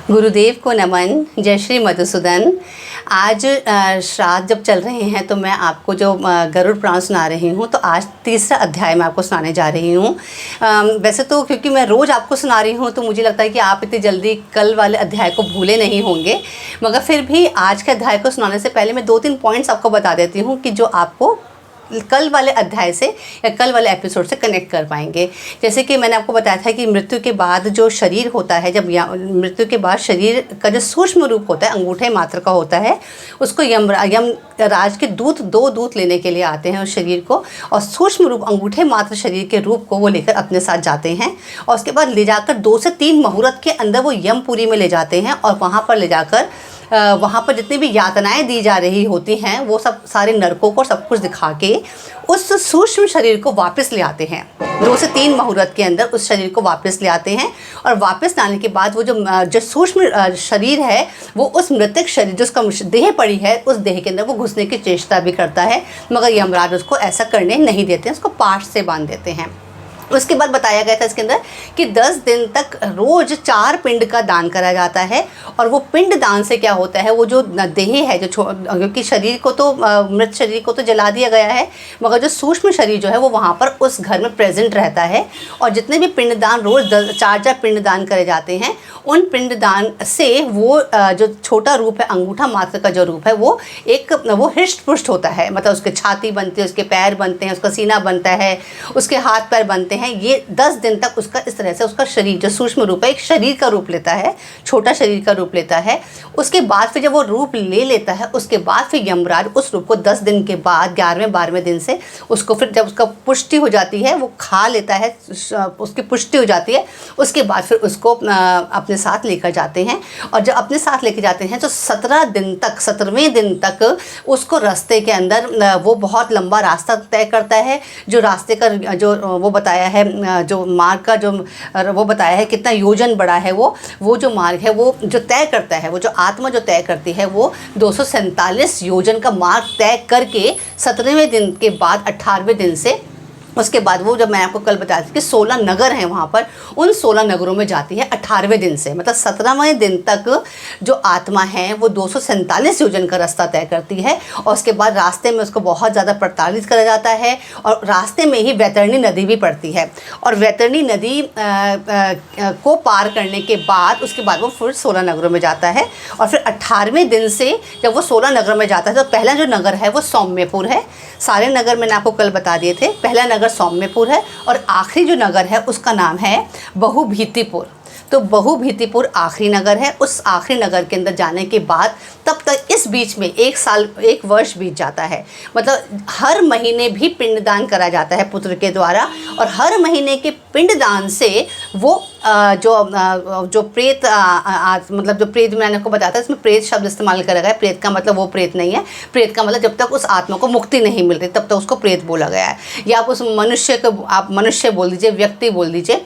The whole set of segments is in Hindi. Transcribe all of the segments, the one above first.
गुरुदेव को नमन। जय श्री मधुसूदन। आज श्राद्ध जब चल रहे हैं तो मैं आपको जो गरुड़ पुराण सुना रही हूँ, तो आज तीसरा अध्याय मैं आपको सुनाने जा रही हूँ। वैसे तो क्योंकि मैं रोज़ आपको सुना रही हूँ तो मुझे लगता है कि आप इतनी जल्दी कल वाले अध्याय को भूले नहीं होंगे, मगर फिर भी आज के अध्याय को सुनाने से पहले मैं 2-3 पॉइंट्स आपको बता देती हूँ कि जो आपको कल वाले अध्याय से या कल वाले एपिसोड से कनेक्ट कर पाएंगे। जैसे कि मैंने आपको बताया था कि मृत्यु के बाद जो शरीर होता है, जब मृत्यु के बाद शरीर का जो सूक्ष्म रूप होता है, अंगूठे मात्र का होता है, उसको यमराज के दो दूत लेने के लिए आते हैं उस शरीर को, और सूक्ष्म रूप अंगूठे मात्र शरीर के रूप को वो लेकर अपने साथ जाते हैं, और उसके बाद ले जाकर 2 से 3 मुहूर्त के अंदर वो यमपुरी में ले जाते हैं, और वहाँ पर ले जाकर वहाँ पर जितनी भी यातनाएं दी जा रही होती हैं वो सब सारे नरकों को सब कुछ दिखा के उस सूक्ष्म शरीर को वापस ले आते हैं। 2 से 3 मुहूर्त के अंदर उस शरीर को वापस ले आते हैं, और वापस लाने के बाद वो जो सूक्ष्म शरीर है वो उस मृतक शरीर, जिसका देह पड़ी है, उस देह के अंदर वो घुसने की चेष्टा भी करता है, मगर यमराज उसको ऐसा करने नहीं देते हैं, उसको पाश से बांध देते हैं। उसके बाद बताया गया था इसके अंदर कि 10 दिन तक रोज़ 4 पिंड का दान करा जाता है, और वो पिंड दान से क्या होता है, वो जो देह है, जो क्योंकि शरीर को तो मृत शरीर को तो जला दिया गया है, मगर जो सूक्ष्म शरीर जो है वो वहाँ पर उस घर में प्रेजेंट रहता है, और जितने भी पिंडदान रोज़ 4 पिंडदान करे जाते हैं, उन पिंडदान से वो जो छोटा रूप है, अंगूठा मात्र का जो रूप है, वो हृष्ट पुष्ट होता है, मतलब उसके छाती बनती है, उसके पैर बनते हैं, उसका सीना बनता है, उसके हाथ पैर बनते हैं। ये 10 दिन तक उसका इस तरह से उसका शरीर जो सूक्ष्म रूप है, एक शरीर का रूप लेता है, छोटा शरीर का रूप लेता है। उसके बाद फिर जब वो रूप ले लेता है, उसके बाद फिर यमराज उस रूप को 10 दिन के बाद 11वें-12वें दिन से उसको फिर जब उसका पुष्टि हो जाती है, वो खा लेता है, उसकी पुष्टि हो जाती है, उसके बाद फिर उसको अपने साथ लेकर जाते हैं। और जब अपने साथ लेकर जाते हैं तो 17वें दिन तक उसको रास्ते के अंदर वो बहुत लंबा रास्ता तय करता है। जो रास्ते का जो वो बताया है, जो मार्ग का जो वो बताया है कितना योजन बड़ा है, वो जो मार्ग है वो जो तय करता है, वो जो आत्मा जो तय करती है, वो 247 योजन का मार्ग तय करके 17वें दिन के बाद 18वें दिन से उसके बाद वो जब मैं आपको कल बताया था कि 16 नगर हैं वहाँ पर, उन 16 नगरों में जाती है 18वें दिन से, मतलब 17वें दिन तक जो आत्मा है वो 247 योजन का रास्ता तय करती है। और उसके बाद रास्ते में उसको बहुत ज़्यादा प्रताड़ित करा जाता है, और रास्ते में ही वैतरणी नदी भी पड़ती है, और वैतरणी नदी को पार करने के बाद उसके बाद वो फिर 16 नगरों में जाता है। और फिर 18वें दिन से जब वो 16 नगरों में जाता है तो पहला जो नगर है वो सौम्यपुर है। सारे नगर मैंने आपको कल बता दिए थे। पहला नगर सौम्यपुर है, और आखिरी जो नगर है उसका नाम है बहुभीतिपुर। तो बहुभीतिपुर आखिरी नगर है। उस आखिरी नगर के अंदर जाने के बाद तब तक इस बीच में 1 वर्ष बीत जाता है, मतलब हर महीने भी पिंडदान करा जाता है पुत्र के द्वारा, और हर महीने के पिंडदान से वो जो प्रेत मतलब जो प्रेत मैंने आपको बताया था, इसमें प्रेत शब्द इस्तेमाल करा गया है। प्रेत का मतलब वो प्रेत नहीं है, प्रेत का मतलब जब तक उस आत्मा को मुक्ति नहीं मिल रही तब तक उसको प्रेत बोला गया है। या आप उस मनुष्य को आप मनुष्य बोल दीजिए, व्यक्ति बोल दीजिए,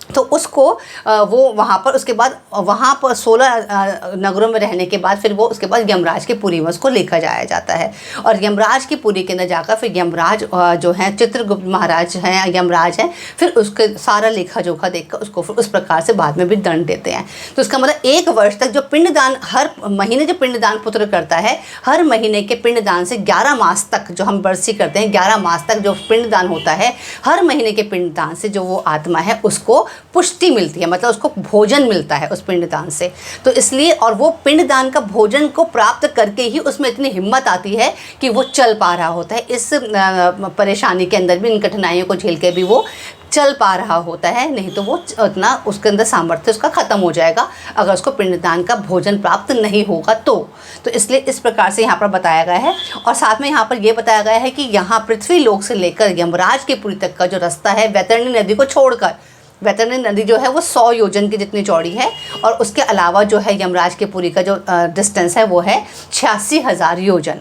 तो उसको वो वहाँ पर उसके बाद वहाँ पर 16 नगरों में रहने के बाद फिर वो उसके बाद यमराज की पुरी में उसको लेकर जाया जाता है। और यमराज की पुरी के अंदर जाकर फिर यमराज जो हैं चित्रगुप्त महाराज हैं, यमराज हैं, फिर उसके सारा लेखा जोखा देखकर उसको फिर उस प्रकार से बाद में भी दंड देते हैं। तो इसका मतलब 1 वर्ष तक जो पिंडदान हर महीने जो पिंडदान पुत्र करता है, हर महीने के पिंडदान से 11 मास तक जो हम बरसी करते हैं, 11 मास तक जो पिंडदान होता है, हर महीने के पिंडदान से जो वो आत्मा है उसको पुष्टि मिलती है, मतलब उसको भोजन मिलता है उस पिंडदान से। तो इसलिए और वो पिंडदान का भोजन को प्राप्त करके ही उसमें इतनी हिम्मत आती है कि वो चल पा रहा होता है। इस परेशानी के अंदर भी, इन कठिनाइयों को झेल के भी वो चल पा रहा होता है, नहीं तो वो उतना उसके अंदर सामर्थ्य उसका ख़त्म हो जाएगा अगर उसको पिंडदान का भोजन प्राप्त नहीं होगा तो इसलिए इस प्रकार से यहाँ पर बताया गया है। और साथ में यहाँ पर ये बताया गया है कि यहाँ पृथ्वी लोक से लेकर यमराज के पुरी तक का जो रास्ता है, वैतरणी नदी को छोड़कर, वैतरणी नदी जो है वो 100 योजन की जितनी चौड़ी है, और उसके अलावा जो है यमराज के पुरी का जो डिस्टेंस है वो है 86,000 योजन।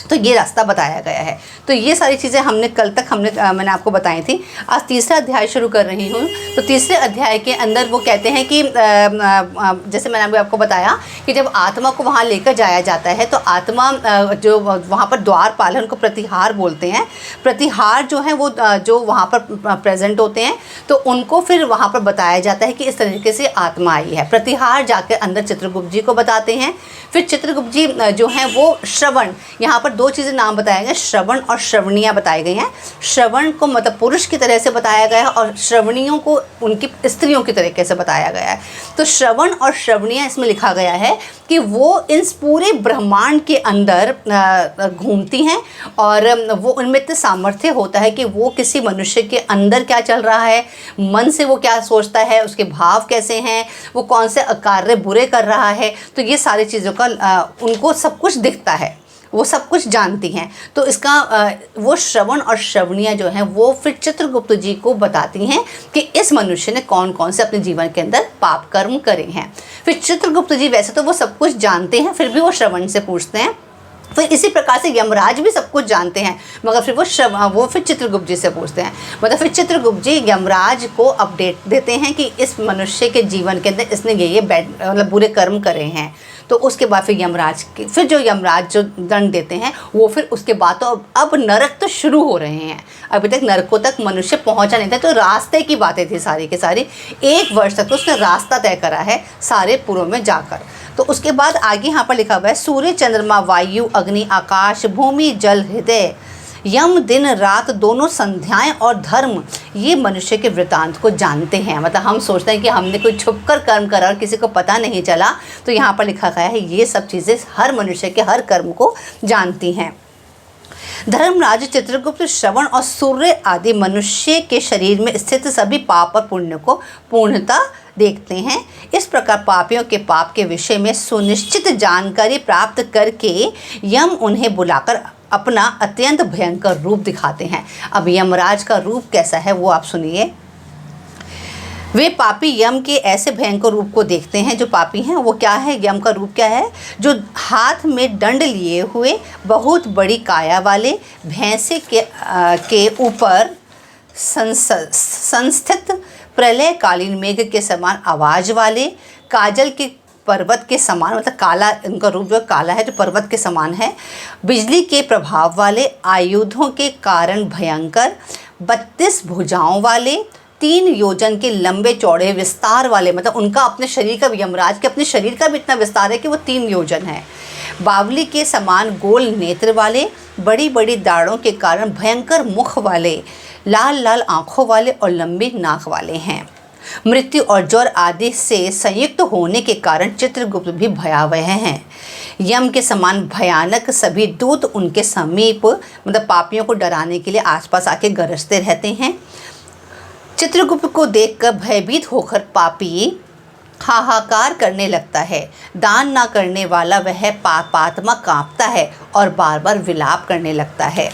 तो ये रास्ता बताया गया है। तो ये सारी चीज़ें हमने कल तक मैंने आपको बताई थी। आज तीसरा अध्याय शुरू कर रही हूँ। तो तीसरे अध्याय के अंदर वो कहते हैं कि जैसे मैंने अभी आपको बताया कि जब आत्मा को वहाँ लेकर जाया जाता है तो आत्मा जो वहाँ पर द्वारपाल है उनको प्रतिहार बोलते हैं। प्रतिहार जो है वो जो वहाँ पर प्रेजेंट होते हैं तो उनको फिर वहाँ पर बताया जाता है कि इस तरीके से आत्मा आई है। प्रतिहार जाकर अंदर चित्रगुप्त जी को बताते हैं। फिर चित्रगुप्त जी जो हैं वो श्रवण, यहाँ पर दो चीज़ें नाम बताए गए, श्रवण और श्रवणियाँ बताई गई हैं। श्रवण को मतलब पुरुष की तरह से बताया गया है और श्रवणियों को उनकी स्त्रियों की तरीके से बताया गया है। तो श्रवण और श्रवणियाँ इसमें लिखा गया है कि वो इस पूरे ब्रह्मांड के अंदर घूमती हैं और वो उनमें इतना सामर्थ्य होता है कि वो किसी मनुष्य के अंदर क्या चल रहा है, मन से वो क्या सोचता है, उसके भाव कैसे हैं, वो कौन से कार्य बुरे कर रहा है, तो ये सारी चीज़ों का उनको सब कुछ दिखता है, वो सब कुछ जानती हैं। तो इसका वो श्रवण और श्रवणियाँ जो हैं वो फिर चित्रगुप्त जी को बताती हैं कि इस मनुष्य ने कौन कौन से अपने जीवन के अंदर पाप कर्म करे हैं। फिर चित्रगुप्त जी वैसे तो वो सब कुछ जानते हैं, फिर भी वो श्रवण से पूछते हैं। फिर इसी प्रकार से यमराज भी सब कुछ जानते हैं, मगर फिर वो फिर चित्रगुप्त जी से पूछते हैं। मतलब फिर चित्रगुप्त जी यमराज को अपडेट देते हैं कि इस मनुष्य के जीवन के अंदर इसने ये मतलब बुरे कर्म करे हैं। तो उसके बाद फिर यमराज जो दंड देते हैं वो फिर उसके बाद तो अब नरक तो शुरू हो रहे हैं। अभी तक नरकों तक मनुष्य पहुंचा नहीं था, तो रास्ते की बातें थी सारी के सारी। 1 वर्ष तक तो उसने रास्ता तय करा है सारे पुरों में जाकर। तो उसके बाद आगे यहाँ पर लिखा हुआ है, सूर्य चंद्रमा वायु अग्नि आकाश भूमि जल हृदय यम दिन रात दोनों संध्याएं और धर्म ये मनुष्य के वृतांत को जानते हैं। मतलब हम सोचते हैं कि हमने कोई छुपकर कर्म करा और किसी को पता नहीं चला, तो यहाँ पर लिखा गया है ये सब चीज़ें हर मनुष्य के हर कर्म को जानती हैं। धर्मराज चित्रगुप्त श्रवण और सूर्य आदि मनुष्य के शरीर में स्थित सभी पाप और पुण्य को पूर्णता देखते हैं। इस प्रकार पापियों के पाप के विषय में सुनिश्चित जानकारी प्राप्त करके यम उन्हें बुलाकर अपना अत्यंत भयंकर रूप दिखाते हैं। अब यमराज का रूप कैसा है वो आप सुनिए। वे पापी यम के ऐसे भयंकर रूप को देखते हैं। जो पापी हैं वो क्या है, यम का रूप क्या है, जो हाथ में दंड लिए हुए बहुत बड़ी काया वाले भैंसे के ऊपर संस्थित प्रलयकालीन मेघ के समान आवाज़ वाले, काजल के पर्वत के समान, मतलब काला, इनका रूप जो काला है जो पर्वत के समान है, बिजली के प्रभाव वाले, आयुधों के कारण भयंकर, 32 भुजाओं वाले, 3 योजन के लंबे चौड़े विस्तार वाले, मतलब उनका अपने शरीर का, यमराज के अपने शरीर का भी इतना विस्तार है कि वो 3 योजन है, बावली के समान गोल नेत्र वाले, बड़ी बड़ी दाढ़ों के कारण भयंकर मुख वाले, लाल लाल आँखों वाले और लंबी नाक वाले हैं। मृत्यु और ज्वर आदि से संयुक्त होने के कारण चित्रगुप्त भी भयावह हैं। यम के समान भयानक सभी दूत उनके समीप, मतलब पापियों को डराने के लिए आसपास आके गरजते रहते हैं। चित्रगुप्त को देखकर भयभीत होकर पापी हाहाकार करने लगता है। दान ना करने वाला वह पापात्मा कांपता है और बार बार विलाप करने लगता है।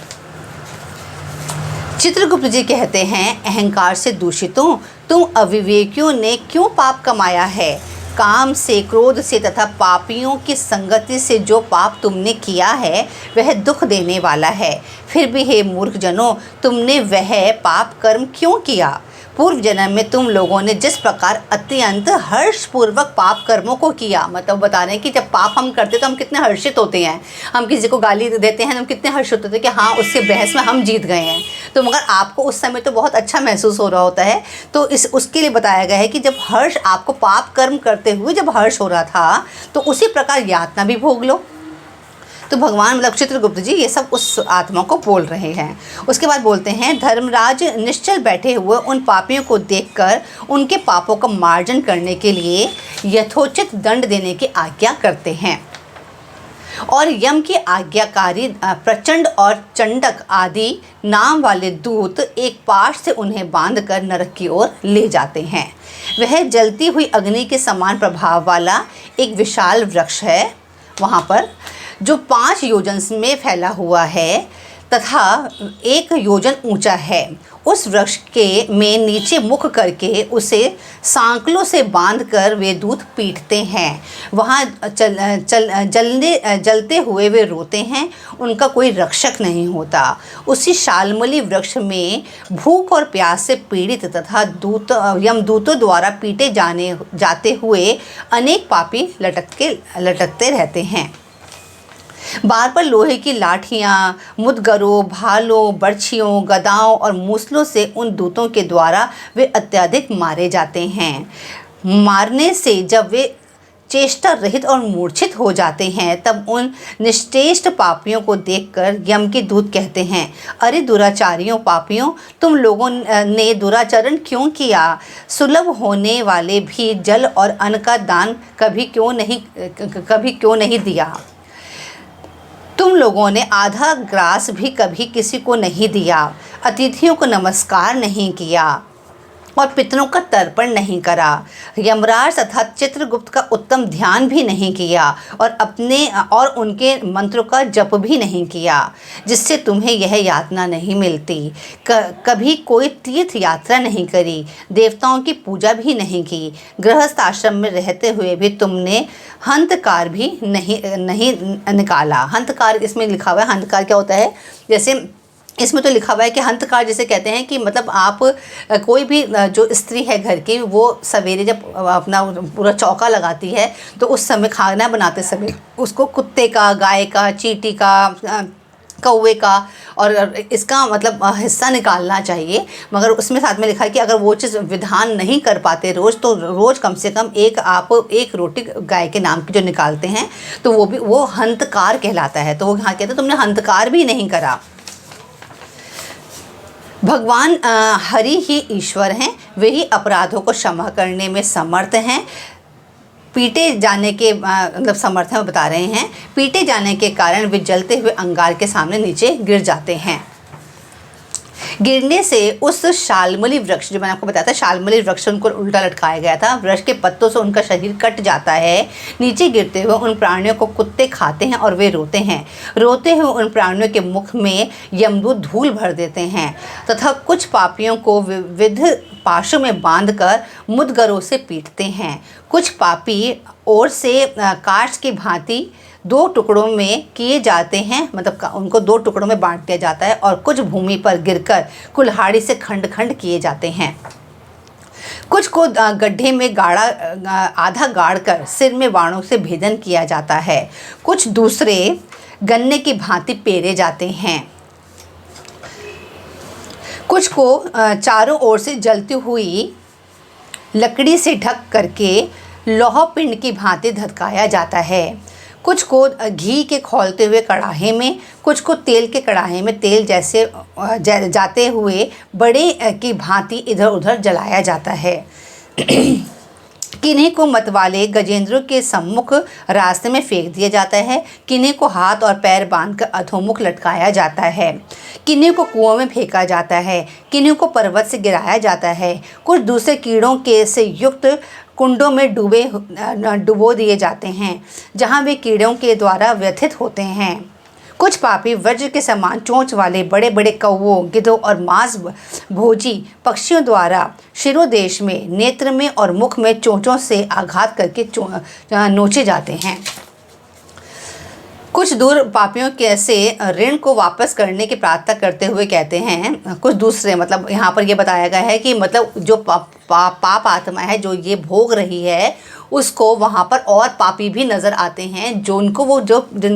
चित्रगुप्त जी कहते हैं, अहंकार से दूषितों, तुम अविवेकियों ने क्यों पाप कमाया है। काम से, क्रोध से तथा पापियों की संगति से जो पाप तुमने किया है वह दुख देने वाला है। फिर भी हे मूर्ख जनों, तुमने वह पाप कर्म क्यों किया। पूर्व जन्म में तुम लोगों ने जिस प्रकार अत्यंत हर्षपूर्वक पाप कर्मों को किया, मतलब बता रहे हैं कि जब पाप हम करते तो हम कितने हर्षित होते हैं। हम किसी को गाली देते हैं तो हम कितने हर्षित होते हैं कि हाँ उससे बहस में हम जीत गए हैं। तो मगर आपको उस समय तो बहुत अच्छा महसूस हो रहा होता है। तो उसके लिए बताया गया है कि जब हर्ष, आपको पाप कर्म करते हुए जब हर्ष हो रहा था तो उसी प्रकार यातना भी भोग लो। तो भगवान मतलब चित्रगुप्त जी ये सब उस आत्मा को बोल रहे हैं। उसके बाद बोलते हैं, धर्मराज निश्चल बैठे हुए उन पापियों को देखकर उनके पापों का मार्जन करने के लिए यथोचित दंड देने की आज्ञा करते हैं और यम की आज्ञाकारी प्रचंड और चंडक आदि नाम वाले दूत एक पाश से उन्हें बांधकर नरक की ओर ले जाते हैं। वह जलती हुई अग्नि के समान प्रभाव वाला एक विशाल वृक्ष है वहाँ पर, जो 5 योजन में फैला हुआ है तथा 1 योजन ऊंचा है। उस वृक्ष के में नीचे मुख करके उसे सांकलों से बांधकर वे दूत पीटते हैं। वहाँ जलते हुए वे रोते हैं, उनका कोई रक्षक नहीं होता। उसी शालमली वृक्ष में भूख और प्यास से पीड़ित तथा यमदूतों द्वारा पीटे जाते हुए अनेक पापी लटकते रहते हैं। बार पर लोहे की लाठियाँ, मुदगरों, भालों, बर्छियों, गदाओं और मूसलों से उन दूतों के द्वारा वे अत्यधिक मारे जाते हैं। मारने से जब वे चेष्टा रहित और मूर्छित हो जाते हैं, तब उन निश्चेष्ट पापियों को देखकर यम के दूत कहते हैं, अरे दुराचारियों, पापियों, तुम लोगों ने दुराचरण क्यों किया? सुलभ होने वाले भी जल और अन्न का दान कभी क्यों नहीं दिया? तुम लोगों ने आधा ग्रास भी कभी किसी को नहीं दिया, अतिथियों को नमस्कार नहीं किया और पितरों का तर्पण नहीं करा, यमराज तथा चित्रगुप्त का उत्तम ध्यान भी नहीं किया और उनके मंत्रों का जप भी नहीं किया, जिससे तुम्हें यह यातना नहीं मिलती। कभी कोई तीर्थ यात्रा नहीं करी, देवताओं की पूजा भी नहीं की, गृहस्थ आश्रम में रहते हुए भी तुमने हंतकार भी नहीं निकाला। हंतकार इसमें लिखा हुआ है। हंतकार क्या होता है? जैसे इसमें तो लिखा हुआ है कि हंतकार जिसे कहते हैं कि मतलब आप कोई भी जो स्त्री है घर की, वो सवेरे जब अपना पूरा चौका लगाती है तो उस समय खाना बनाते समय उसको कुत्ते का, गाय का, चींटी का, कौवे का और इसका मतलब हिस्सा निकालना चाहिए। मगर उसमें साथ में लिखा है कि अगर वो चीज़ विधान नहीं कर पाते रोज़, तो रोज़ कम से कम एक रोटी गाय के नाम की जो निकालते हैं तो वो हंतकार कहलाता है। तो वो यहाँ कहते हैं तुमने हंतकार भी नहीं करा। भगवान हरि ही ईश्वर हैं, वे ही अपराधों को क्षमा करने में समर्थ हैं। पीटे जाने के मतलब समर्थ हैं, बता रहे हैं, पीटे जाने के कारण वे जलते हुए अंगार के सामने नीचे गिर जाते हैं। गिरने से उस शालमली वृक्ष, जो मैंने आपको बताया था, शालमली वृक्ष उनको उल्टा लटकाया गया था, वृक्ष के पत्तों से उनका शरीर कट जाता है। नीचे गिरते हुए उन प्राणियों को कुत्ते खाते हैं और वे रोते हैं। रोते हुए उन प्राणियों के मुख में यमदूत धूल भर देते हैं तथा कुछ पापियों को विविध पाशों में बांधकर मुदगरों से पीटते हैं। कुछ पापी ओर से काष्ठ की भांति 2 टुकड़ों में किए जाते हैं, मतलब उनको 2 टुकड़ों में बांट दिया जाता है और कुछ भूमि पर गिरकर कुल्हाड़ी से खंड खंड किए जाते हैं। कुछ को गड्ढे में आधा गाड़ कर सिर में बाणों से भेदन किया जाता है। कुछ दूसरे गन्ने की भांति पेरे जाते हैं। कुछ को चारों ओर से जलती हुई लकड़ी से ढक करके लौह पिंड की भांति धधकाया जाता है। कुछ को घी के खौलते हुए कड़ाहे में, कुछ को तेल के कड़ाहे में तेल जैसे जाते हुए बड़े की भांति इधर उधर जलाया जाता है। किन्हीं को मतवाले गजेंद्रों के सम्मुख रास्ते में फेंक दिया जाता है। किन्हीं को हाथ और पैर बांधकर अधोमुख लटकाया जाता है। किन्हीं को कुओं में फेंका जाता है। किन्हीं को पर्वत से गिराया जाता है। कुछ दूसरे कीड़ों के से युक्त कुंडों में डुबो दिए जाते हैं, जहाँ वे कीड़ों के द्वारा व्यथित होते हैं। कुछ पापी वज्र के समान चोंच वाले बड़े बड़े कौवों, गिद्धों और मांस भोजी पक्षियों द्वारा शिरोदेश में, नेत्र में और मुख में चोंचों से आघात करके नोचे जाते हैं। कुछ दूर पापियों के से ऋण को वापस करने की प्रार्थना करते हुए कहते हैं। कुछ दूसरे, मतलब यहाँ पर ये बताया गया है कि मतलब जो पाप आत्मा है जो ये भोग रही है, उसको वहाँ पर और पापी भी नज़र आते हैं जिनको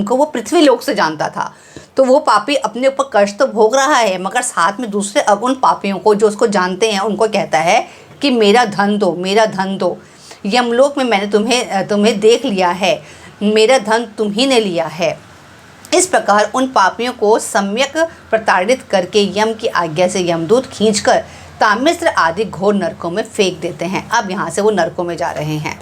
वो पृथ्वी लोक से जानता था। तो वो पापी अपने ऊपर कष्ट तो भोग रहा है, मगर साथ में दूसरे अब उन पापियों को जो उसको जानते हैं उनको कहता है कि मेरा धन दो, मेरा धन दो। यमलोक में मैंने तुम्हें देख लिया है, मेरा धन तुम ही ने लिया है। इस प्रकार उन पापियों को सम्यक प्रताड़ित करके यम की आज्ञा से यमदूत खींचकर तामिस्र आदि घोर नरकों में फेंक देते हैं। अब यहाँ से वो नरकों में जा रहे हैं।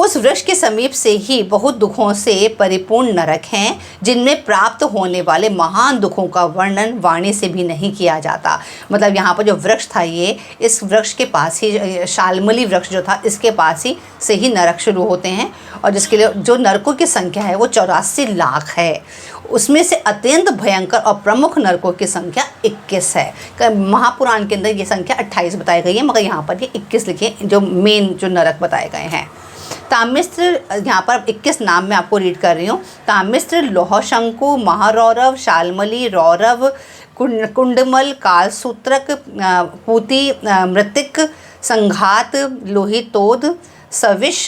उस वृक्ष के समीप से ही बहुत दुखों से परिपूर्ण नरक हैं, जिनमें प्राप्त होने वाले महान दुखों का वर्णन वाणी से भी नहीं किया जाता। मतलब यहाँ पर जो वृक्ष था, ये इस वृक्ष के पास ही, शाल्मली वृक्ष जो था, इसके पास ही से ही नरक शुरू होते हैं, और जिसके लिए जो नरकों की संख्या है वो 84 लाख है। उसमें से अत्यंत भयंकर और प्रमुख नरकों की संख्या 21 है। महापुराण के अंदर ये संख्या 28 बताई गई है, मगर यहाँ पर ये 21 लिखे, जो मेन जो नरक बताए गए हैं। तामिस्त्र, यहाँ पर 21 नाम मैं आपको रीड कर रही हूँ। तामिस्त्र, लोहशंकु, महारौरव, शाल्मली, रौरव, कुंडमल, कालसूत्रक, पूति, मृतिक, संघात, लोहितोद, सविश,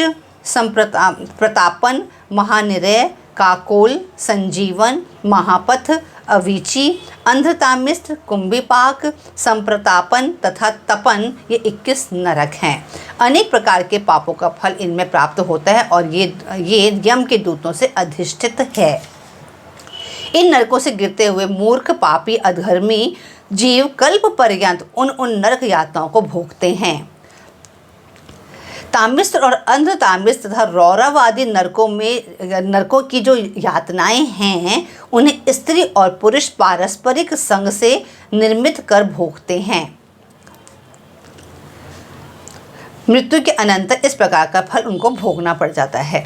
प्रतापन, महानिरय, काकोल, संजीवन, महापथ, अवीची, अंधतामिस्त्र, कुंभिपाक, संप्रतापन तथा तपन, ये 21 नरक हैं। अनेक प्रकार के पापों का फल इनमें प्राप्त होता है और ये यम के दूतों से अधिष्ठित है। इन नरकों से गिरते हुए मूर्ख, पापी, अधर्मी जीव कल्प पर्यंत उन नरक यातनाओं को भोगते हैं। तामिस्त्र और अंधतामिस्त्र तथा रौरव आदि नरकों की जो यातनाएं हैं, उन्हें स्त्री और पुरुष पारस्परिक संग से निर्मित कर भोगते हैं। मृत्यु के अनंतर इस प्रकार का फल उनको भोगना पड़ जाता है।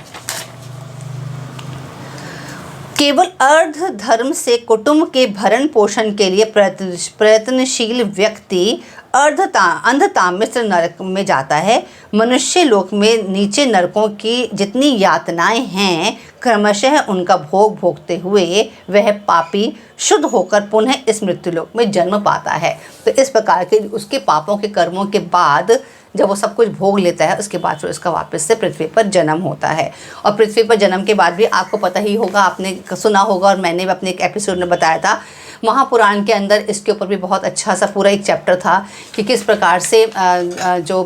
केवल अर्ध धर्म से कुटुंब के भरण पोषण के लिए प्रयत्नशील व्यक्ति अंधतामिस्त्र नरक में जाता है। मनुष्य लोक में नीचे नरकों की जितनी यातनाएं हैं, क्रमशः उनका भोग भोगते हुए वह पापी शुद्ध होकर पुनः इस मृत्युलोक में जन्म पाता है। तो इस प्रकार के उसके पापों के कर्मों के बाद जब वो सब कुछ भोग लेता है, उसके बाद फिर उसका वापस से पृथ्वी पर जन्म होता है। और पृथ्वी पर जन्म के बाद भी आपको पता ही होगा, आपने सुना होगा, और मैंने भी अपने एक एपिसोड में बताया था, महापुराण के अंदर इसके ऊपर भी बहुत अच्छा सा पूरा एक चैप्टर था कि किस प्रकार से जो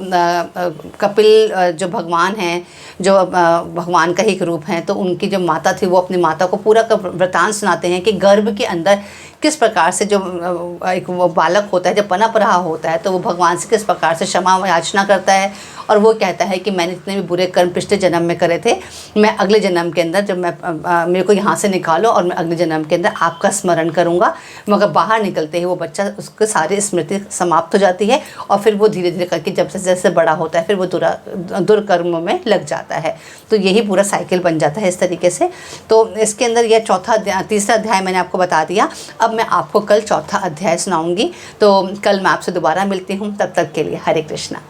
कपिल जो भगवान हैं, जो भगवान का ही एक रूप हैं, तो उनकी जो माता थी वो अपनी माता को पूरा का वृतांत सुनाते हैं कि गर्भ के अंदर किस प्रकार से जो एक वो बालक होता है, जब पनप रहा होता है, तो वो भगवान से किस प्रकार से क्षमा याचना करता है, और वो कहता है कि मैंने जितने भी बुरे कर्म पिछले जन्म में करे थे, मैं अगले जन्म के अंदर, जब मैं मेरे को यहाँ से निकालो और मैं अगले जन्म के अंदर आपका स्मरण करूँगा। मगर बाहर निकलते ही वो बच्चा, उसकी सारी स्मृति समाप्त हो जाती है, और फिर वो धीरे धीरे करके जब से जैसे बड़ा होता है, फिर वो दुर्कर्मों में लग जाता है। तो यही पूरा साइकिल बन जाता है इस तरीके से। तो इसके अंदर यह तीसरा अध्याय मैंने आपको बता दिया। अब मैं आपको कल चौथा अध्याय सुनाऊंगी। तो कल मैं आपसे दोबारा मिलती हूँ, तब तक के लिए हरे कृष्णा।